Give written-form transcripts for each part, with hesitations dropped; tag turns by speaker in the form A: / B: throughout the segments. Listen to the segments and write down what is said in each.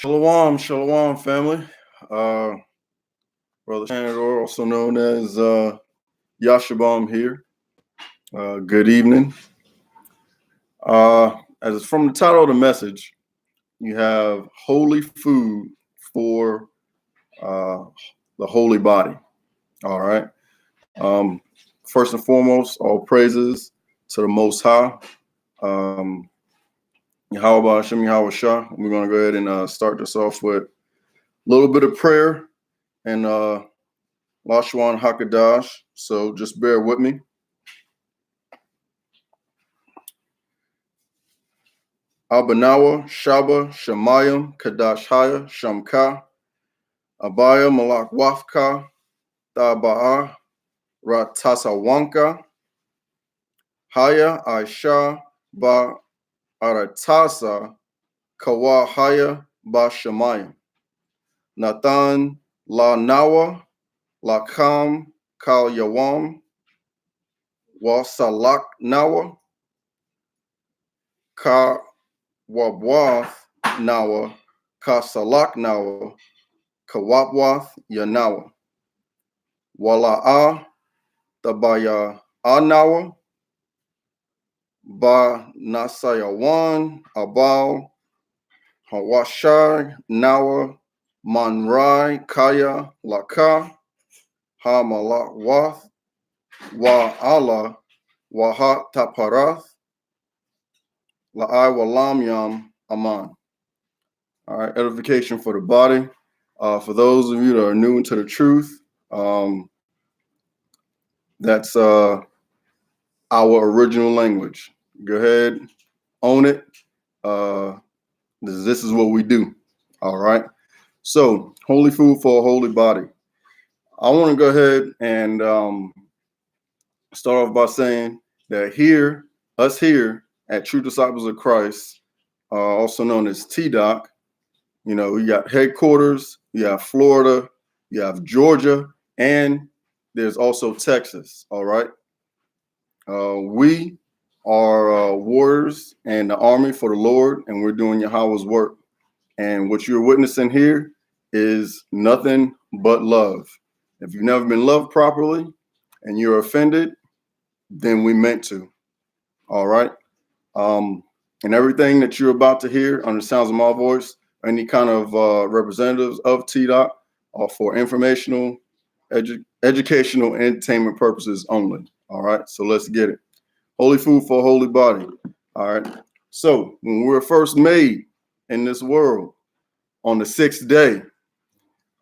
A: Shalom, shalom, family. Uh, Brother Shanador, also known as Yashabam here. Good evening. As from the title of the message, you have holy food for uh, the holy body. All right. Um, First and foremost, all praises to the Most High. Yahweh Hashem Yahweh Shah. We're going to go ahead and start this off with a little bit of prayer and Lashwan Hakadash. So just bear with me. Abanawa, Shaba, Shemayim, Kadash Haya, Shamka, Abaya, Malak Wafka, Taba'a, Ratasawanka, Haya, Aisha, Ba Aratasa, Kawa Haya, Ba Shemayim, Nathan, La Nawa, Lakam, Kal Yawam, Wasalak Nawa, Ka Wabwath Nawa, Kasalak Nawa, Kawabwath Yanawa, Wala'a Tabaya Anawa, Ba Nasayawan, Abal, Hawashai, Nawa, Manrai, Kaya, Laka, Hamalak Wath, Wa Allah, Wahat Taparath, La'ai Walam Yam Aman. All right, edification for the body. For those of you that are new to the truth, that's our original language. Go ahead, own it. This is what we do. All right. So, holy food for a holy body. I want to go ahead and start off by saying that us here at True Disciples of Christ, also known as TDOC, you got headquarters, you have Florida, you have Georgia, and there's also Texas. All right. We are warriors and the army for the Lord, and we're doing Yahweh's work. And what you're witnessing here is nothing but love. If you've never been loved properly and you're offended, then we meant to. All right. And everything that you're about to hear on the sounds of my voice, any kind of representatives of TDOC are for informational, educational, entertainment purposes only. All right. So let's get it. Holy food for a holy body. All right. So when we were first made in this world on the sixth day,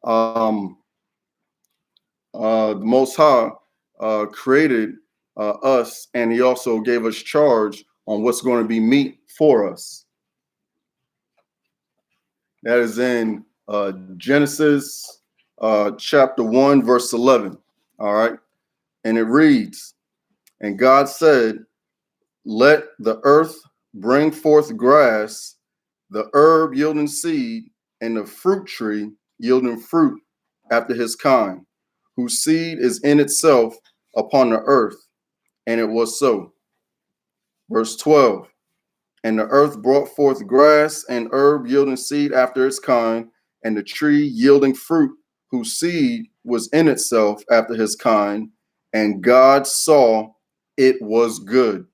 A: the Most High created us, and he also gave us charge on what's going to be meat for us. That is in Genesis chapter 1, verse 11. All right. And it reads, and God said, let the earth bring forth grass, the herb yielding seed, and the fruit tree yielding fruit after his kind, whose seed is in itself upon the earth. And it was so. Verse 12. And the earth brought forth grass and herb yielding seed after its kind, and the tree yielding fruit, whose seed was in itself after his kind. And God saw it was good.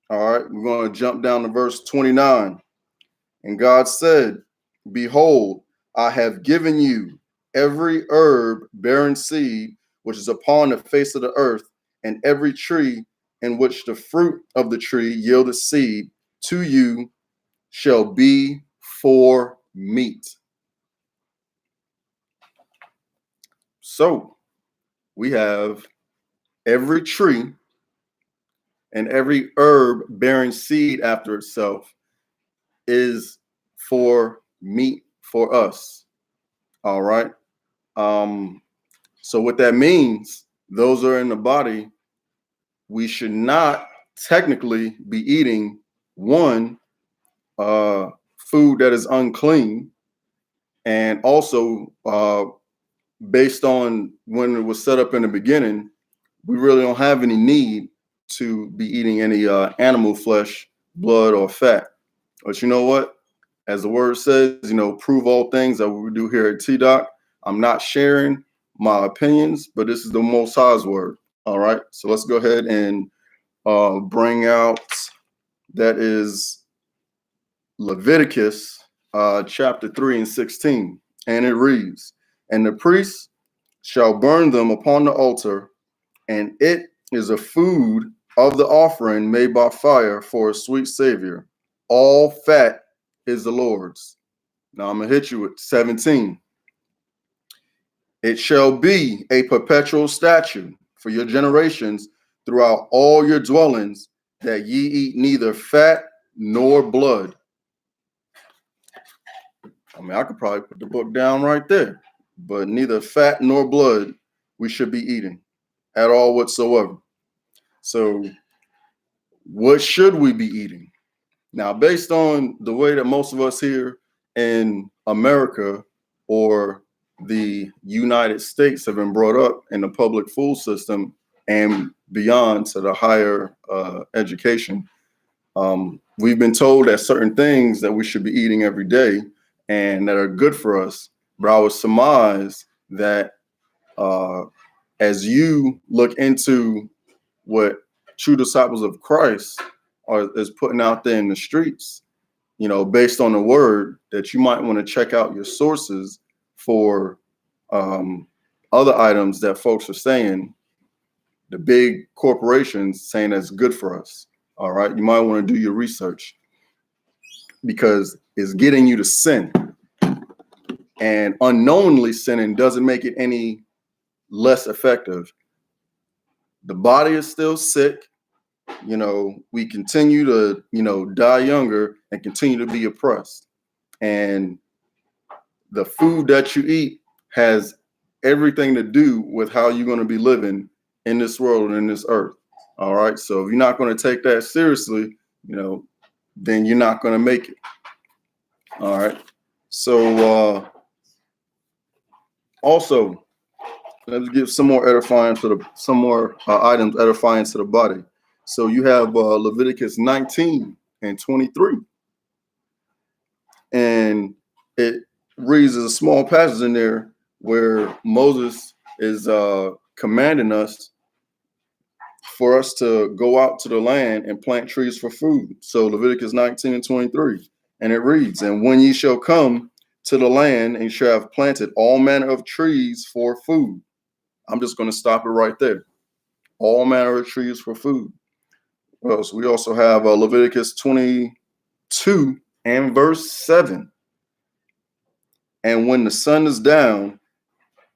A: All right, we're going to jump down to verse 29. And God said, behold, I have given you every herb bearing seed, which is upon the face of the earth, and every tree in which the fruit of the tree yieldeth seed, to you shall be for meat. So we have every tree and every herb bearing seed after itself is for meat for us. All right. So what that means, those are in the body, we should not technically be eating one food that is unclean, and also based on when it was set up in the beginning, we really don't have any need to be eating any animal flesh, blood, or fat. But you know what? as the word says, prove all things that we do here at TDOC. I'm not sharing my opinions, but this is the Most High's word. All right. So let's go ahead and bring out, that is Leviticus chapter 3 and 16. And it reads, and the priest shall burn them upon the altar, and it is a food of the offering made by fire for a sweet savior. All fat is the Lord's. Now I'm going to hit you with 17. It shall be a perpetual statute for your generations throughout all your dwellings, that ye eat neither fat nor blood. I mean, I could probably put the book down right there, but neither fat nor blood we should be eating at all whatsoever. So what should we be eating? Now, based on the way that most of us here in America or the United States have been brought up in the public food system and beyond to the higher education, we've been told that certain things that we should be eating every day and that are good for us. But I would surmise that as you look into what true disciples of Christ is putting out there in the streets, based on the word, that you might want to check out your sources for other items that folks are saying, the big corporations saying that's good for us. All right. You might want to do your research, because it's getting you to sin, and unknowingly sinning doesn't make it any less effective. The body is still sick. We continue to, die younger and continue to be oppressed. And the food that you eat has everything to do with how you're going to be living in this world and in this earth. All right. So if you're not going to take that seriously, then you're not going to make it. All right. So also, let's give some more items edifying to the body. So you have Leviticus 19 and 23. And it reads as a small passage in there where Moses is commanding us for us to go out to the land and plant trees for food. So Leviticus 19 and 23. And it reads, and when ye shall come to the land, and you shall have planted all manner of trees for food. I'm just going to stop it right there. All manner of trees for food. Well, so we also have Leviticus 22 and verse 7. And when the sun is down,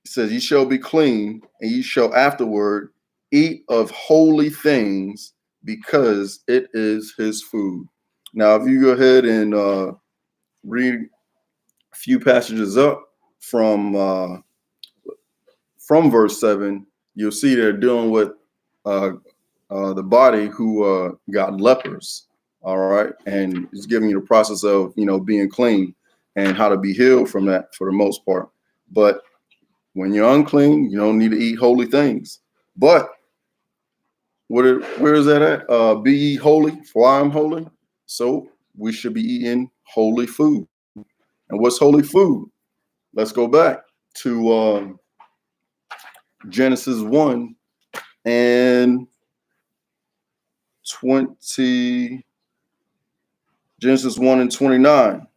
A: it says, ye shall be clean, and ye shall afterward eat of holy things, because it is his food. Now, if you go ahead and read a few passages up from verse 7, you'll see they're dealing with the body who got lepers. All right. And it's giving you the process of, being clean and how to be healed from that for the most part. But when you're unclean, you don't need to eat holy things. But where is that at? Be ye holy, for I am holy. So we should be eating holy food. And what's holy food? Let's go back to Genesis 1 and 20. Genesis 1 and 29.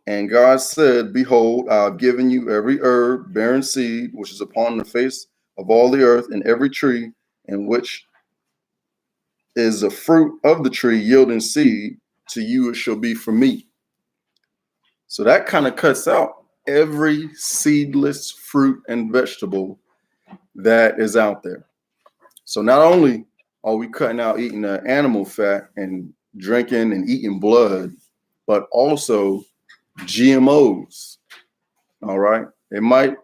A: And God said, behold, I have given you every herb bearing seed, which is upon the face of all the earth, and every tree in which is the fruit of the tree yielding seed, to you it shall be for meat. So that kind of cuts out every seedless fruit and vegetable that is out there. So not only are we cutting out eating the animal fat and drinking and eating blood, but also GMOs. All right. It might,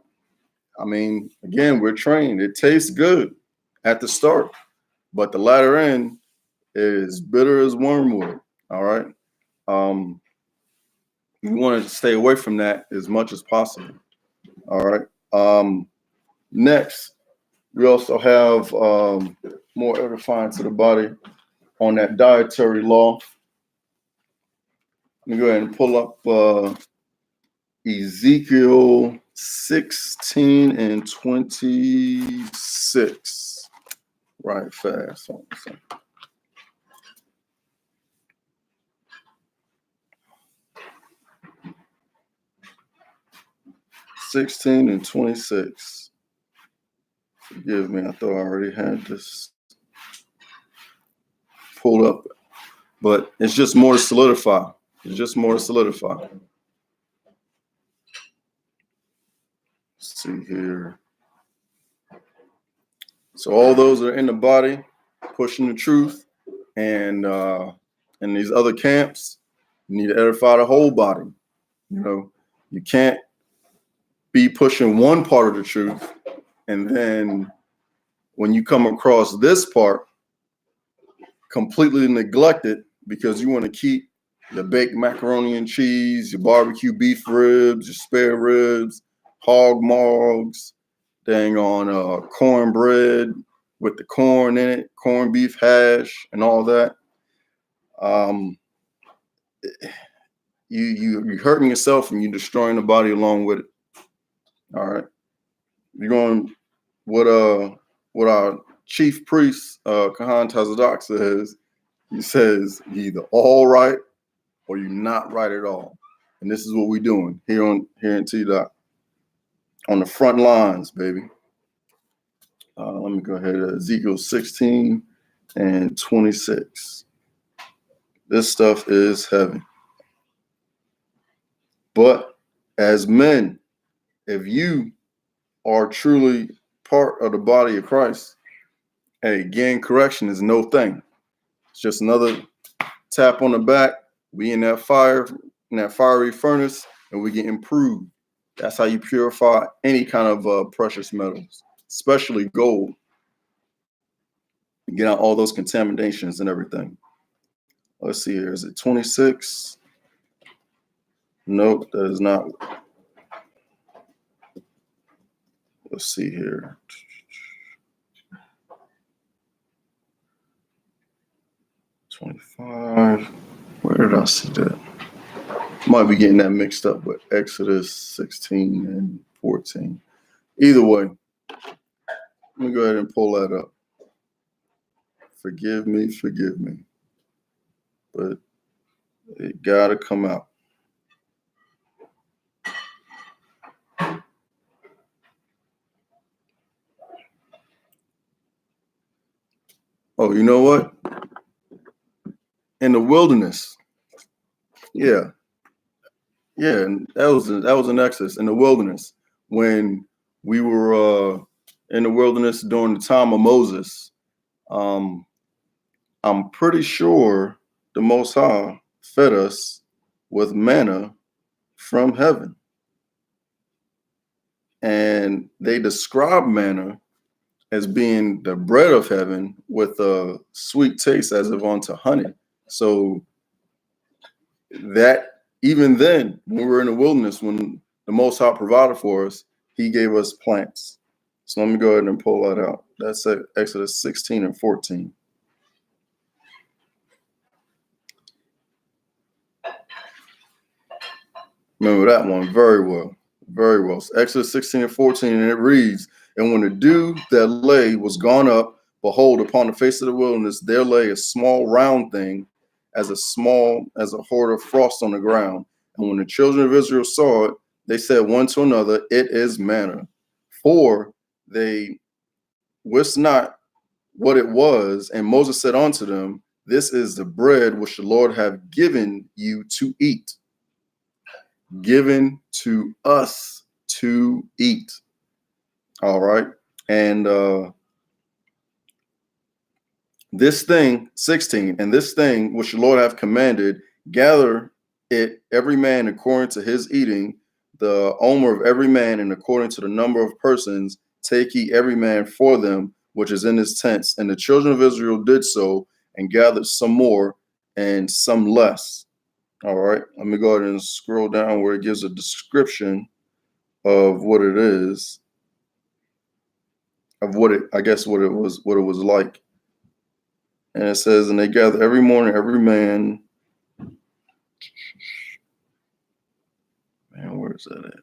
A: again, we're trained. It tastes good at the start, but the latter end is bitter as wormwood. All right. You want to stay away from that as much as possible. All right. Next, we also have more edifying to the body on that dietary law. me go ahead and pull up Ezekiel 16 and 26. Right fast. 16 and 26. Forgive me, I thought I already had this pulled up, but it's just more to solidify. It's just more to solidify. Let's see here. So all those that are in the body, pushing the truth, and in these other camps, you need to edify the whole body. You know, you can't be pushing one part of the truth, and then when you come across this part, completely neglect it because you want to keep the baked macaroni and cheese, your barbecue beef ribs, your spare ribs, hog mogs, dang on cornbread with the corn in it, corned beef hash, and all that. You're hurting yourself and you're destroying the body along with it. All right, you're going what our chief priest Kahan Tazadak says. He says you're either all right or you're not right at all, and this is what we're doing here in T-Dot on the front lines, baby. Let me go ahead. Ezekiel 16 and 26. This stuff is heavy. But as men, if you are truly part of the body of Christ, hey, getting correction is no thing. It's just another tap on the back. We in that fiery furnace, and we get improved. That's how you purify any kind of precious metals, especially gold. Get out all those contaminations and everything. Let's see here. Is it 26? Nope, that is not. Let's see here. $25. Where did I see that? Might be getting that mixed up with Exodus 16 and 14. Either way, let me go ahead and pull that up. Forgive me. But it gotta come out. Oh, you know what? In the wilderness. Yeah, and that was in Exodus, in the wilderness, when we were in the wilderness during the time of Moses. I'm pretty sure the Most High fed us with manna from heaven, and they describe manna as being the bread of heaven with a sweet taste as if unto honey. So that even then, when we were in the wilderness, when the Most High provided for us, he gave us plants. So let me go ahead and pull that out. That's Exodus 16 and 14. Remember that one very well. Very well. So Exodus 16 and 14, and it reads, "And when the dew that lay was gone up, behold, upon the face of the wilderness there lay a small round thing, as a hoard of frost on the ground. And when the children of Israel saw it, they said one to another, It is manna. For they wist not what it was. And Moses said unto them, This is the bread which the Lord hath given you to eat." Given to us to eat. All right. And this thing, 16, and this thing which the Lord hath commanded, gather it every man according to his eating, the omer of every man, and according to the number of persons, take ye every man for them, which is in his tents. And the children of Israel did so, and gathered some more and some less. All right, let me go ahead and scroll down where it gives a description of what it is, of what it was like. And it says, and they gather every morning, every man. Man, where is that at?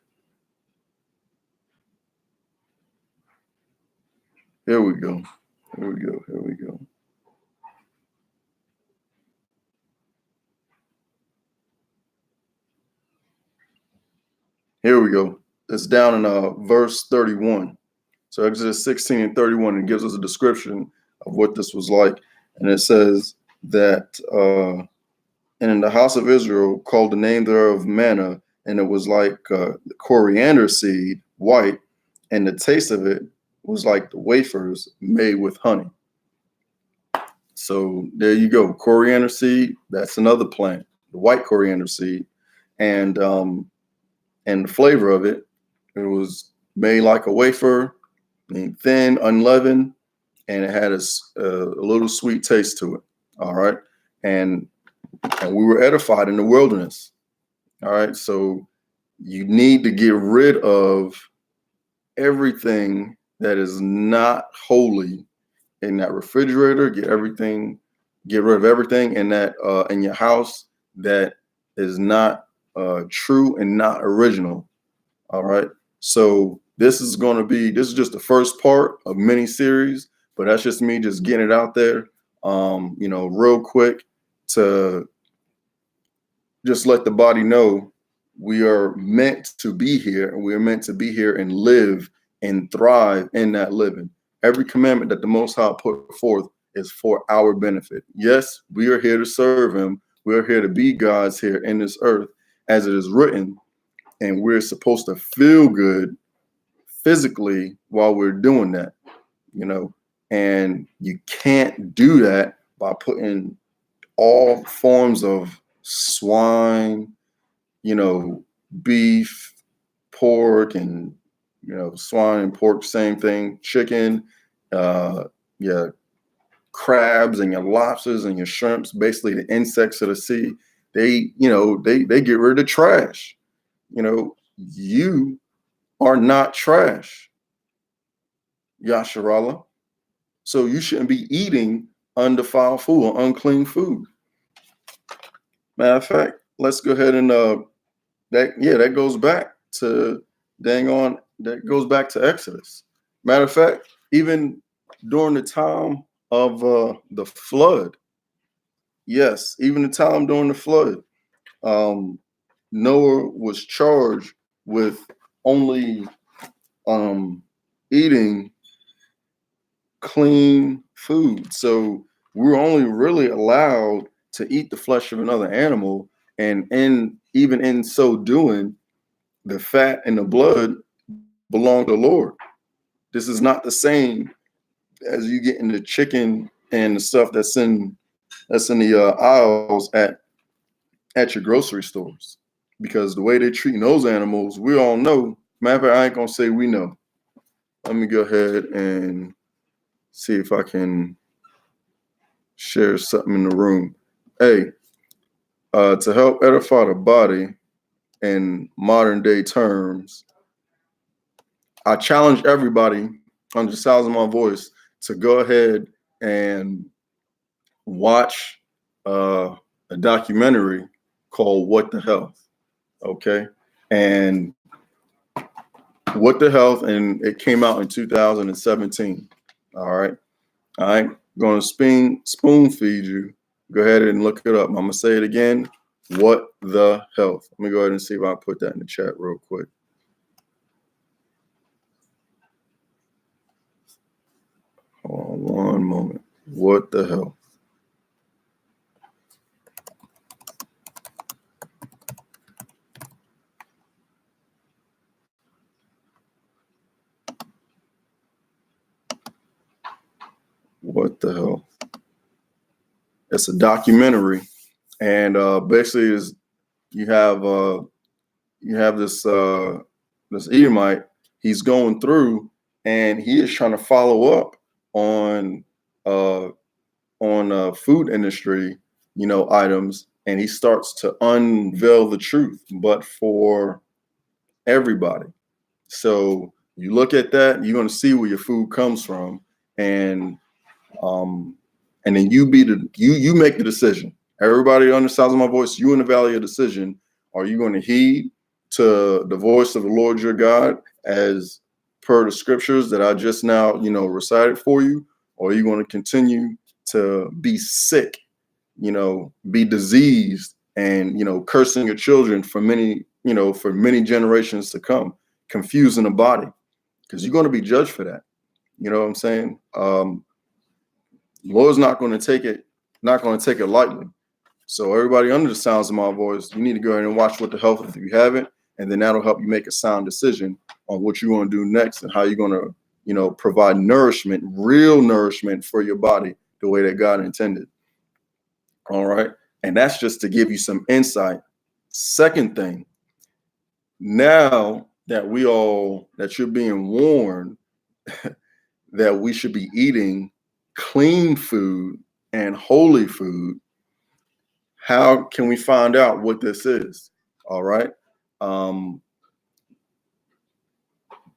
A: Here we go. Here we go. Here we go. Here we go. It's down in verse 31. So Exodus 16 and 31, it gives us a description of what this was like. And it says that, and in the house of Israel called the name thereof manna, and it was like coriander seed, white, and the taste of it was like the wafers made with honey. So there you go. Coriander seed, that's another plant, the white coriander seed. And the flavor of it, it was made like a wafer, thin, unleavened, and it had a little sweet taste to it. All right. And we were edified in the wilderness. All right. So you need to get rid of everything that is not holy in that refrigerator. Get rid of everything in that in your house that is not true and not original. All right. So this is just the first part of mini series, but that's just me just getting it out there, real quick to just let the body know we are meant to be here, and we are meant to be here and live and thrive in that living. Every commandment that the Most High put forth is for our benefit. Yes, we are here to serve him. We are here to be God's here in this earth, as it is written, and we're supposed to feel good physically while we're doing that, and you can't do that by putting all forms of swine, beef, pork, and swine and pork, same thing, chicken, crabs and your lobsters and your shrimps, basically the insects of the sea. They get rid of trash. You are not trash, Yasharallah. So you shouldn't be eating undefiled food or unclean food. Matter of fact, let's go ahead and that goes back to Exodus. Matter of fact, even during the time of the flood, yes, even the time during the flood, Noah was charged with only eating clean food. So we're only really allowed to eat the flesh of another animal, and even in so doing, the fat and the blood belong to the Lord. This is not the same as you get into chicken and the stuff that's in the aisles at your grocery stores, because the way they're treating those animals, we all know. Matter of fact, I ain't gonna say we know. Let me go ahead and see if I can share something in the room. Hey, to help edify the body in modern day terms, I challenge everybody on the sounds of my voice to go ahead and watch a documentary called What the Health. Okay. And What the Health, and it came out in 2017. All right. I ain't going to spoon feed you. Go ahead and look it up. I'm going to say it again. What the Health. Let me go ahead and see if I can put that in the chat real quick. Hold on one moment. What the Health. What the Hell? It's a documentary, and basically is you have this Edomite. He's going through, and he is trying to follow up on food industry, items, and he starts to unveil the truth, but for everybody. So you look at that, you're going to see where your food comes from, and then you make the decision. Everybody on the sounds of my voice, you in the valley of decision. Are you going to heed to the voice of the Lord your God as per the scriptures that I just now, recited for you? Or are you going to continue to be sick, be diseased and, cursing your children for many generations to come, confusing the body? Because you're going to be judged for that. You know what I'm saying? Lord's not going to take it lightly. So everybody under the sounds of my voice, you need to go ahead and watch what the health if you haven't, and then that'll help you make a sound decision on what you're going to do next and how you're going to, provide nourishment, real nourishment for your body the way that God intended. All right. And that's just to give you some insight. Second thing, now that you're being warned that we should be eating clean food and holy food, how can we find out what this is? All right.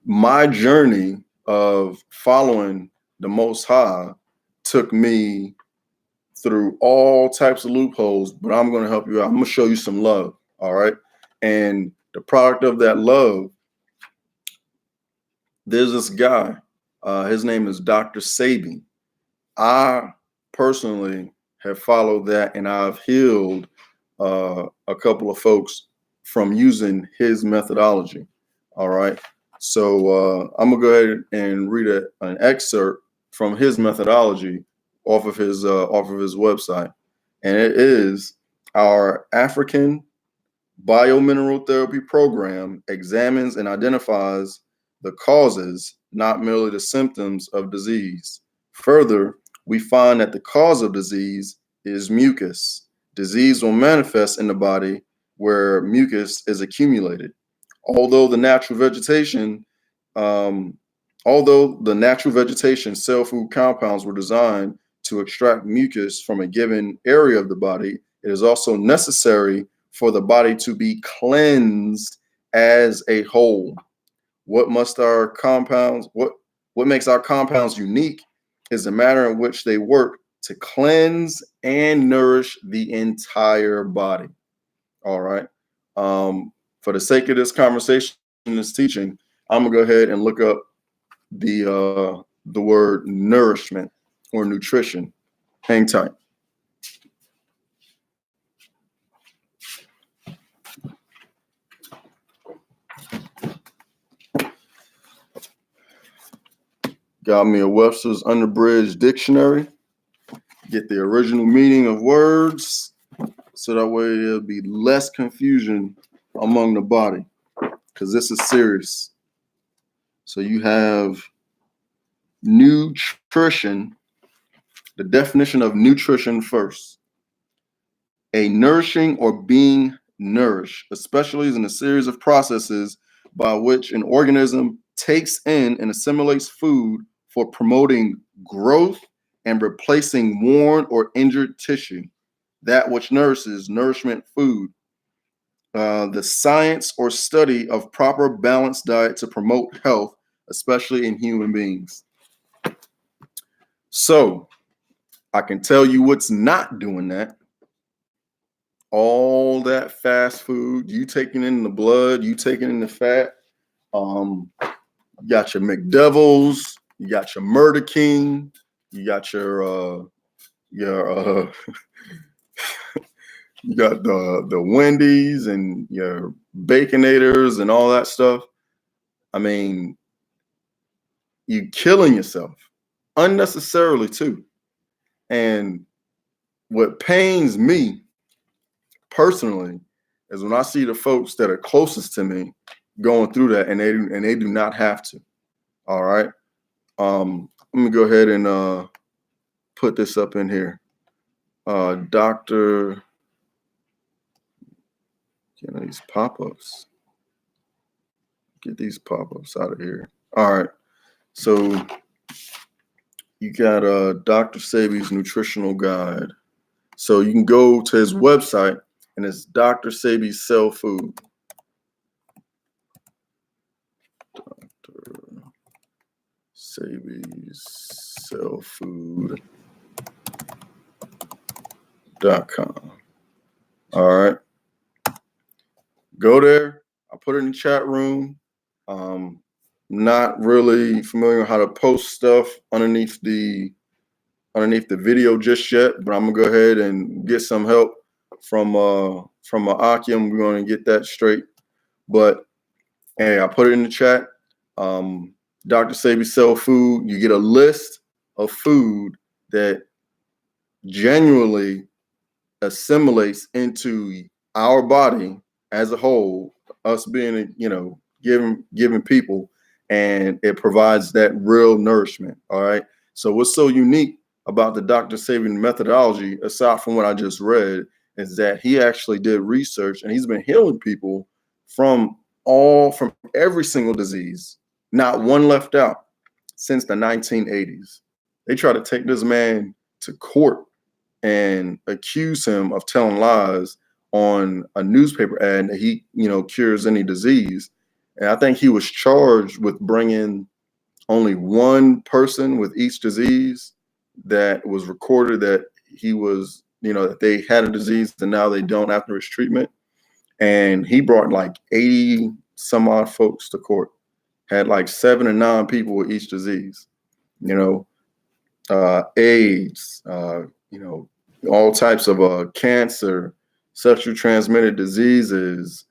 A: My journey of following the Most High took me through all types of loopholes, but I'm going to help you out. I'm going to show you some love. All right. And the product of that love, there's this guy. His name is Dr. Sebi. I personally have followed that, and I've healed a couple of folks from using his methodology. All right. So I'm gonna go ahead and read an excerpt from his methodology off of his website, and it is: our African biomineral therapy program examines and identifies the causes, not merely the symptoms of disease. Further, we find that the cause of disease is mucus. Disease will manifest in the body where mucus is accumulated. Although the natural vegetation cell food compounds were designed to extract mucus from a given area of the body, it is also necessary for the body to be cleansed as a whole. What makes our compounds unique is the manner in which they work to cleanse and nourish the entire body. All right. For the sake of this conversation, this teaching, I'm gonna go ahead and look up the word nourishment or nutrition. Hang tight. Got me a Webster's Unabridged Dictionary. Get the original meaning of words, so that way there'll be less confusion among the body, because this is serious. So you have nutrition. The definition of nutrition first: a nourishing or being nourished, especially in a series of processes by which an organism takes in and assimilates food for promoting growth and replacing worn or injured tissue. That which nourishes, nourishment food. The science or study of proper balanced diet to promote health, especially in human beings. So I can tell you what's not doing that. All that fast food, you taking in the blood, you taking in the fat. You got your McDevils, you got your Murder King, you got your you got the Wendy's and your Baconators and all that stuff. I mean, you killing yourself unnecessarily too. And what pains me personally is when I see the folks that are closest to me going through that, and they do not have to. All right. Let me go ahead and put this up in here. Dr. These pop-ups. Get these pop-ups out of here. All right. So you got Dr. Sebi's nutritional guide. So you can go to his website, and it's Dr. Sebi's Cell Food. Dr. Sebi's Cell Food.com. All right. Go there, I put it in the chat room. Not really familiar with how to post stuff underneath the video just yet, but I'm gonna go ahead and get some help from Akim. We're gonna get that straight. But hey, I put it in the chat. Dr. Sebi Sell Food. You get a list of food that genuinely assimilates into our body as a whole, us being, giving people, and it provides that real nourishment. All right. So what's so unique about the Dr. Sebi methodology, aside from what I just read, is that he actually did research and he's been healing people from every single disease, not one left out, since the 1980s. They try to take this man to court and accuse him of telling lies on a newspaper ad that he, cures any disease. And I think he was charged with bringing only one person with each disease that was recorded that he was, that they had a disease and now they don't after his treatment. And he brought like 80 some odd folks to court, had like 7 or 9 people with each disease, AIDS, all types of cancer, sexually transmitted diseases,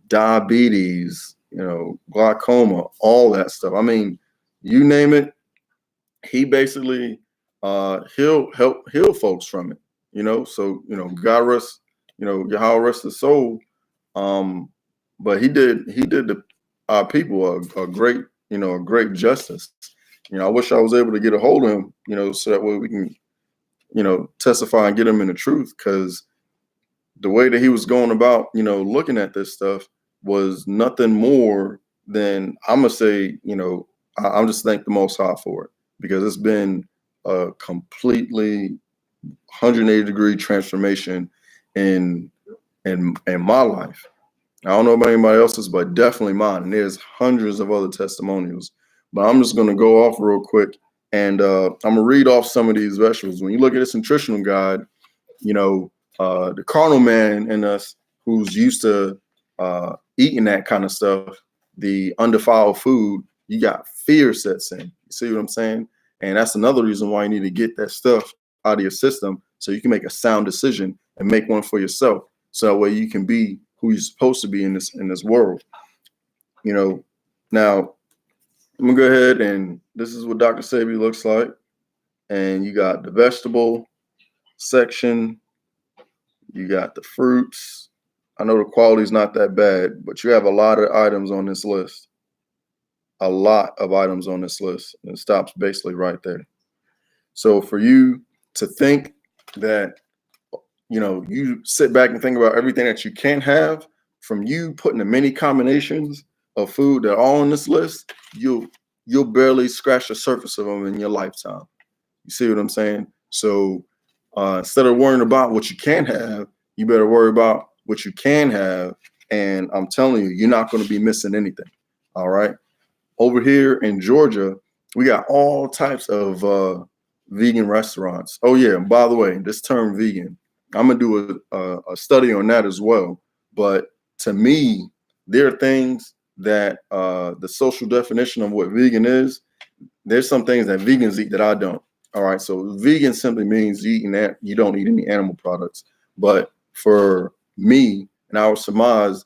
A: diabetes, glaucoma, all that stuff. I mean, you name it, he basically he'll help heal folks from it. So God rest, Yahweh rest his soul. But he did the people a great, a great justice. I wish I was able to get a hold of him, so that way we can, testify and get him in the truth, because the way that he was going about, looking at this stuff was nothing more than, I'm gonna say, I'm just thank the Most High for it, because it's been a completely 180-degree transformation in my life. I don't know about anybody else's, but definitely mine. And there's hundreds of other testimonials, but I'm just gonna go off real quick. And I'm gonna read off some of these vegetables. When you look at this nutritional guide, the carnal man in us who's used to eating that kind of stuff, the undefiled food, you got fear sets in. You see what I'm saying? And that's another reason why you need to get that stuff out of your system so you can make a sound decision and make one for yourself. So that way you can be who you're supposed to be in this world. Now I'm gonna go ahead, and this is what Dr. Sebi looks like. And you got the vegetable section, you got the fruits. I know the quality is not that bad, but you have a lot of items on this list. A lot of items on this list. And it stops basically right there. So for you to think that, you sit back and think about everything that you can't have, from you putting the many combinations of food that are all on this list, you'll barely scratch the surface of them in your lifetime. You see what I'm saying? So instead of worrying about what you can't have, you better worry about what you can have. And I'm telling you, you're not going to be missing anything. All right. Over here in Georgia, we got all types of vegan restaurants. Oh yeah, and by the way, this term vegan, I'm gonna do a study on that as well. But to me, there are things that the social definition of what vegan is. There's some things that vegans eat that I don't. All right, so vegan simply means you don't eat any animal products. But for me, and I would surmise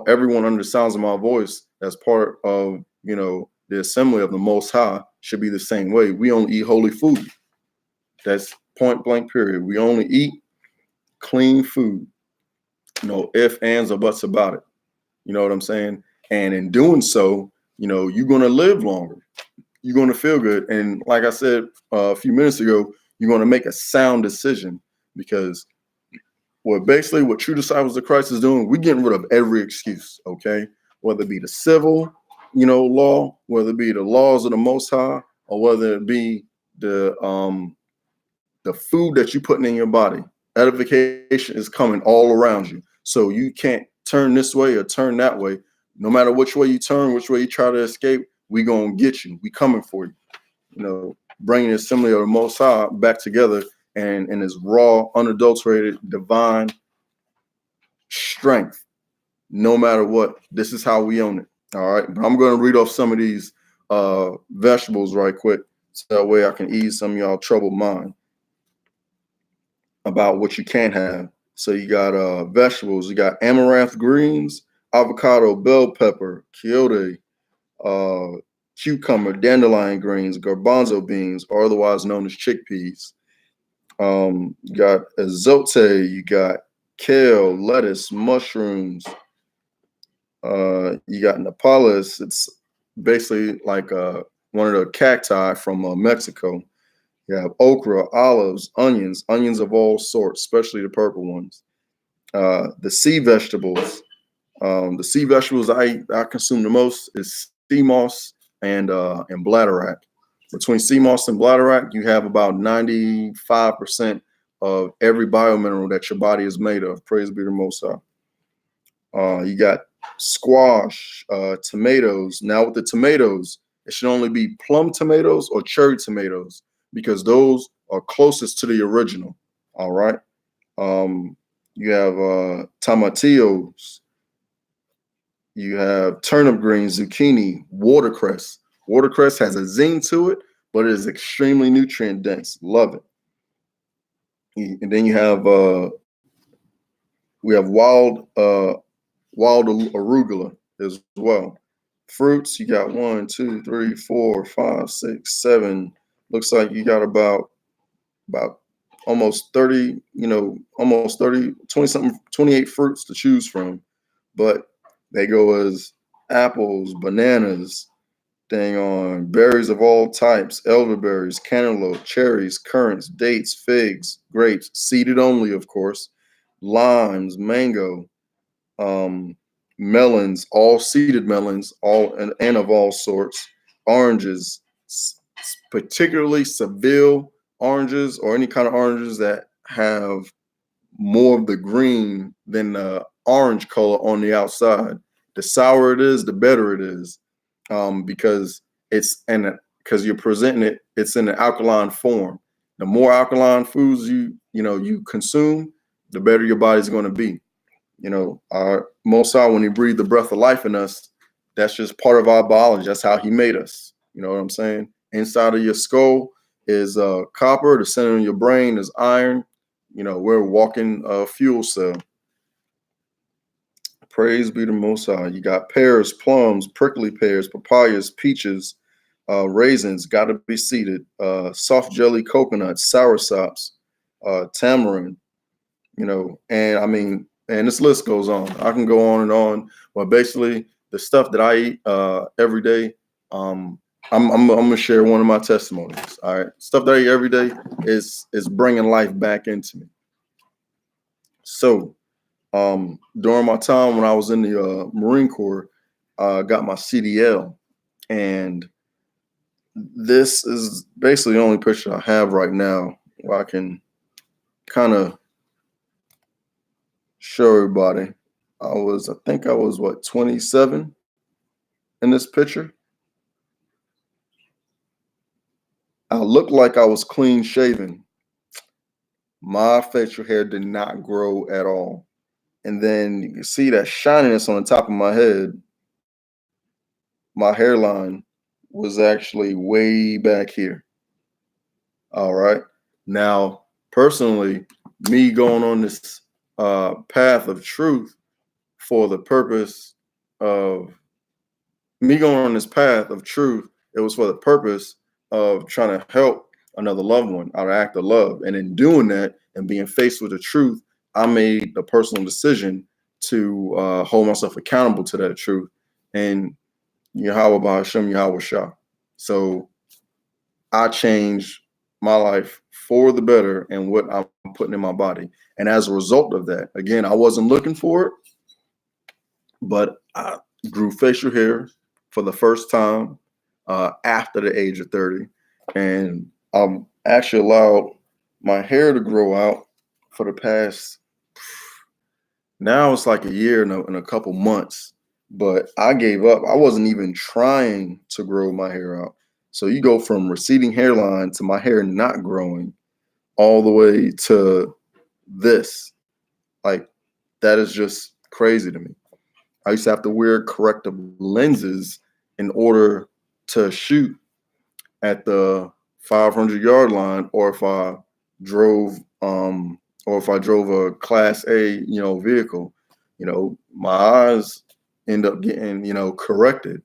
A: everyone under the sounds of my voice as part of the assembly of the Most High should be the same way. We only eat holy food. That's point blank period. We only eat clean food. No ifs, ands, or buts about it. You know what I'm saying? And in doing so, you're going to live longer. You're going to feel good. And like I said a few minutes ago, you're going to make a sound decision, because what true disciples of Christ is doing, we're getting rid of every excuse, okay? Whether it be the civil, law, whether it be the laws of the Most High, or whether it be the food that you're putting in your body. Edification is coming all around you. So you can't turn this way or turn that way. No matter which way you turn, which way you try to escape, we gonna get you. We coming for you. Bringing the assembly of the Most High back together and in His raw, unadulterated, divine strength. no matter what. This is how we own it. All right. But I'm going to read off some of these vegetables right quick, so that way I can ease some of y'all troubled mind about what you can't have. So you got vegetables. You got amaranth greens, avocado, bell pepper, quiote, cucumber, dandelion greens, garbanzo beans, or otherwise known as chickpeas. You got ezote, you got kale, lettuce, mushrooms. You got nopales. It's basically like one of the cacti from Mexico. You have okra, olives, onions of all sorts, especially the purple ones. The sea vegetables. The sea vegetables I consume the most is sea moss and bladderwrack. Between sea moss and bladderwrack, you have about 95% of every biomineral that your body is made of. Praise be to Most High. You got squash, tomatoes. Now with the tomatoes, it should only be plum tomatoes or cherry tomatoes, because those are closest to the original. All right. You have tomatillos. You have turnip greens, zucchini, watercress. Watercress has a zing to it, but it is extremely nutrient dense. Love it. And then you have we have wild arugula as well. Fruits, you got 1, 2, 3, 4, 5, 6, 7. Looks like you got about almost 30, almost 30, 20 something, 28 fruits to choose from. But they go as apples, bananas, dang on, berries of all types, elderberries, cantaloupe, cherries, currants, dates, figs, grapes, seeded only, of course, limes, mango, melons, all seeded melons, all and of all sorts, oranges, particularly Seville oranges, or any kind of oranges that have more of the green than the orange color on the outside. The sourer it is, the better it is, because because you're presenting it, it's in an alkaline form. The more alkaline foods you consume, the better your body's going to be. Our Most High, when He breathed the breath of life in us, that's just part of our biology. That's how He made us. You know what I'm saying? Inside of your skull is copper. The center of your brain is iron. We're a walking fuel cell. Praise be to Most High. You got pears, plums, prickly pears, papayas, peaches, raisins, got to be seeded, soft jelly coconuts, soursops, tamarind, and I mean, and this list goes on. I can go on and on, but basically the stuff that I eat every day, I'm gonna share one of my testimonies. All right, stuff that I eat every day is bringing life back into me. So, during my time when I was in the Marine Corps, I got my CDL, and this is basically the only picture I have right now where I can kind of show everybody. I think I was 27 in this picture. I looked like I was clean shaven. My facial hair did not grow at all. And then you can see that shininess on the top of my head. My hairline was actually way back here. All right. Now, personally, me going on this path of truth for the purpose of me going on this path of truth, it was for the purpose of trying to help another loved one out of act of love. And in doing that and being faced with the truth, I made the personal decision to hold myself accountable to that truth. And Yahweh Ba'Hashem Yahweh Shah. So I changed my life for the better and what I'm putting in my body. And as a result of that, again, I wasn't looking for it, but I grew facial hair for the first time after the age of 30. And I'm actually allowed my hair to grow out for the past, now it's like a year and a couple months. But I gave up. I wasn't even trying to grow my hair out. So you go from receding hairline to my hair not growing all the way to this. Like, that is just crazy to me. I used to have to wear corrective lenses in order to shoot at the 500-yard line, or if I drove a Class A, vehicle, my eyes end up getting, corrected.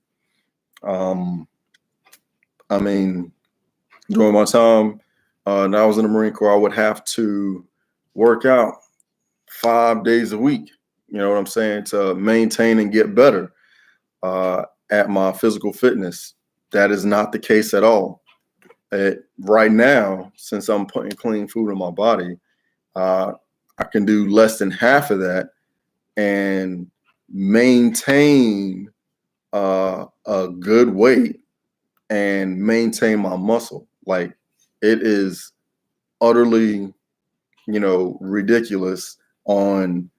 A: I mean, during my time, when I was in the Marine Corps, I would have to work out 5 days a week. You know what I'm saying? To maintain and get better at my physical fitness. That is not the case at all. Right now, since I'm putting clean food in my body, I can do less than half of that and maintain a good weight and maintain my muscle. Like, it is utterly, ridiculous on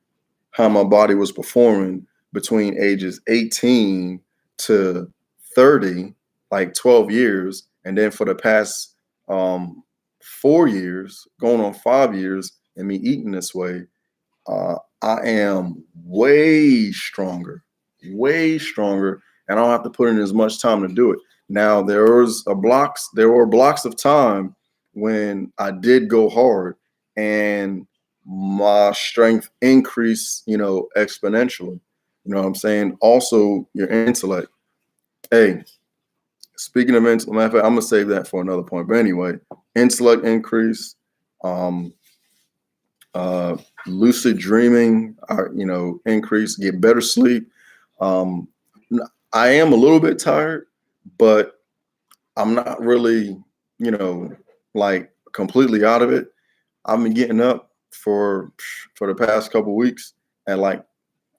A: how my body was performing between ages 18 to 30, like 12 years. And then for the past 4 years, going on 5 years, and me eating this way, I am way stronger, and I don't have to put in as much time to do it. Now, there were blocks of time when I did go hard and my strength increased, exponentially. You know what I'm saying? Also, your intellect. Hey, speaking of intellect, matter of fact, I'm gonna save that for another point. But anyway, intellect increase, lucid dreaming, increase, get better sleep. I am a little bit tired, but I'm not really, like completely out of it. I've been getting up for the past couple of weeks at like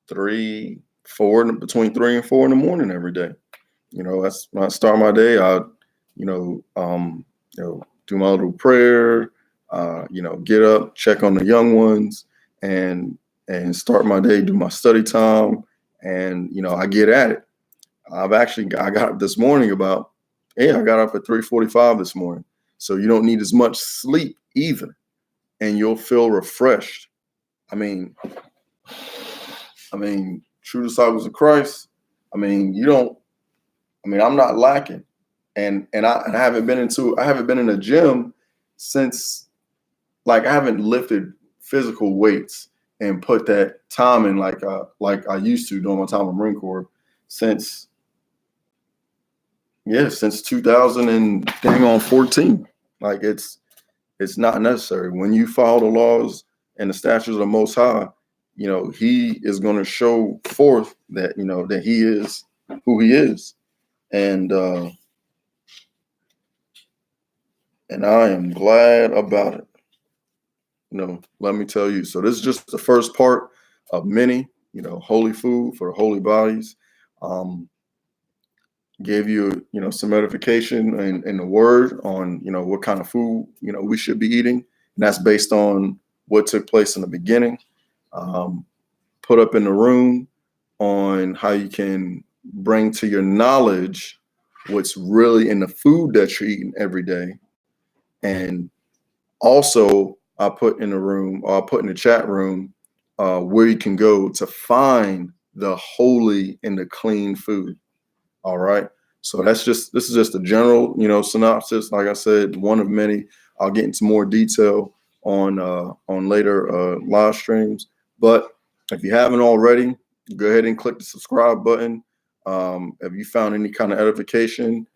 A: between 3 and 4 in the morning every day. That's when I start my day. I, do my little prayer, get up, check on the young ones, and start my day, do my study time, and I get at it. I got up this morning I got up at 3:45 this morning. So you don't need as much sleep either, and you'll feel refreshed. I mean, true disciples of Christ. I'm not lacking, and I haven't been in a gym since, like, I haven't lifted physical weights and put that time in like I used to during my time in Marine Corps since 2014. Like, it's not necessary. When you follow the laws and the statutes of the Most High, He is going to show forth that that He is who He is, and I am glad about it. Let me tell you. So this is just the first part of many. Holy food for the holy bodies. Gave you, some edification in the word on, what kind of food, we should be eating. And that's based on what took place in the beginning. Put up in the room on how you can bring to your knowledge what's really in the food that you're eating every day. And also I put in the chat room where you can go to find the holy and the clean food. All right. So this is just a general, synopsis. Like I said, one of many. I'll get into more detail on later live streams. But if you haven't already, go ahead and click the subscribe button. If you found any kind of edification,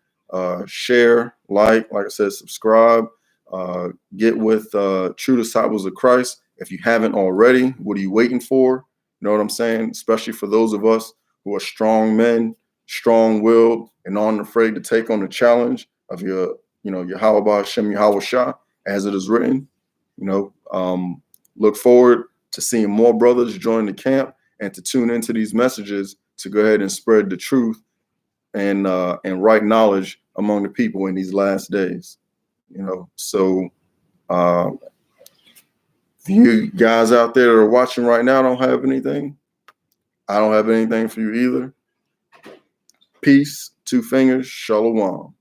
A: share, like I said, subscribe. Get with True Disciples of Christ. If you haven't already, what are you waiting for? You know what I'm saying? Especially for those of us who are strong men, strong-willed, and aren't afraid to take on the challenge of your Yahweh Hashem Yahweh Shah, as it is written. Look forward to seeing more brothers join the camp and to tune into these messages to go ahead and spread the truth and right knowledge among the people in these last days. So if you guys out there that are watching right now don't have anything, I don't have anything for you either. Peace, two fingers, shalom.